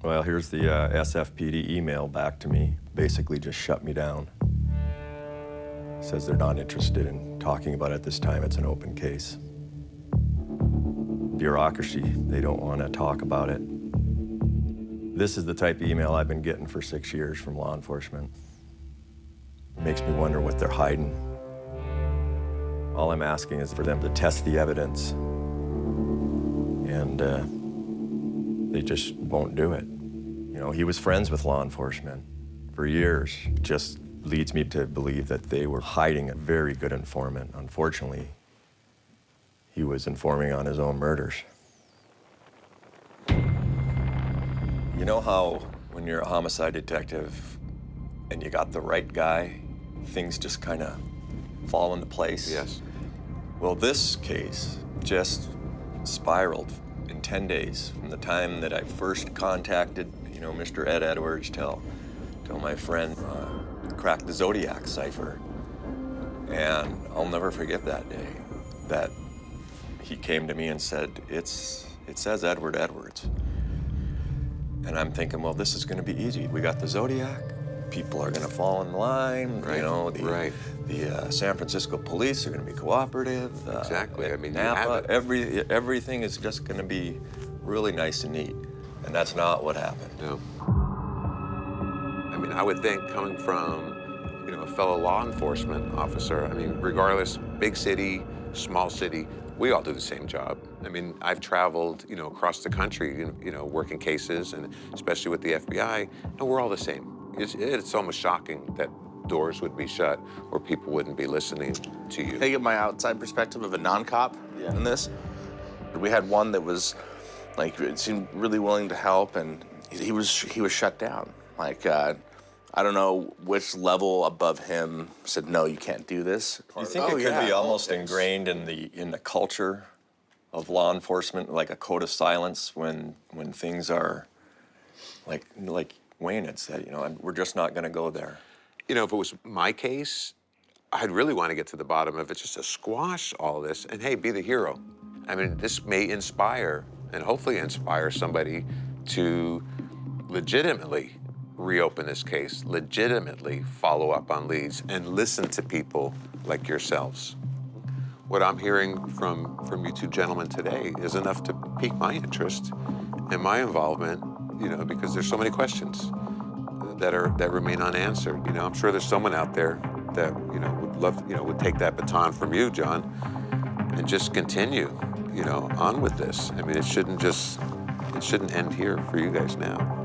Well, here's the SFPD email back to me. Basically just shut me down. Says they're not interested in talking about it at this time. It's an open case. Bureaucracy, they don't want to talk about it. This is the type of email I've been getting for 6 years from law enforcement. It makes me wonder what they're hiding. All I'm asking is for them to test the evidence, and they just won't do it. You know, he was friends with law enforcement for years. Just leads me to believe that they were hiding a very good informant. Unfortunately, he was informing on his own murders. You know how when you're a homicide detective and you got the right guy, things just kind of fall into place? Yes. Well, this case just spiraled in 10 days from the time that I first contacted, Mr. Ed Edwards till my friend cracked the Zodiac cipher. And I'll never forget that day that he came to me and said, it says Edward Edwards. And I'm thinking, well, this is gonna be easy. We got the Zodiac, people are gonna fall in line, Right. The San Francisco police are gonna be cooperative. Exactly, I mean, Napa, you have it. everything is just gonna be really nice and neat. And that's not what happened. No. I mean, I would think coming from, a fellow law enforcement officer, I mean, regardless, big city, small city, we all do the same job. I mean, I've traveled, across the country, working cases, and especially with the FBI, and we're all the same. It's almost shocking that doors would be shut or people wouldn't be listening to you. I get my outside perspective of a non-cop in this. We had one that was, it seemed really willing to help, and he was shut down. I don't know which level above him said, no, you can't do this. Do you think it could be almost ingrained in the culture of law enforcement, like a code of silence when things are like Wayne had said, we're just not gonna go there? If it was my case, I'd really want to get to the bottom of it, just to squash all this and, hey, be the hero. I mean, this may inspire and hopefully inspire somebody to legitimately reopen this case, legitimately follow up on leads, and listen to people like yourselves. What I'm hearing from you two gentlemen today is enough to pique my interest and my involvement, because there's so many questions that remain unanswered. I'm sure there's someone out there that, would love, would take that baton from you, John, and just continue, on with this. I mean, it shouldn't end here for you guys now.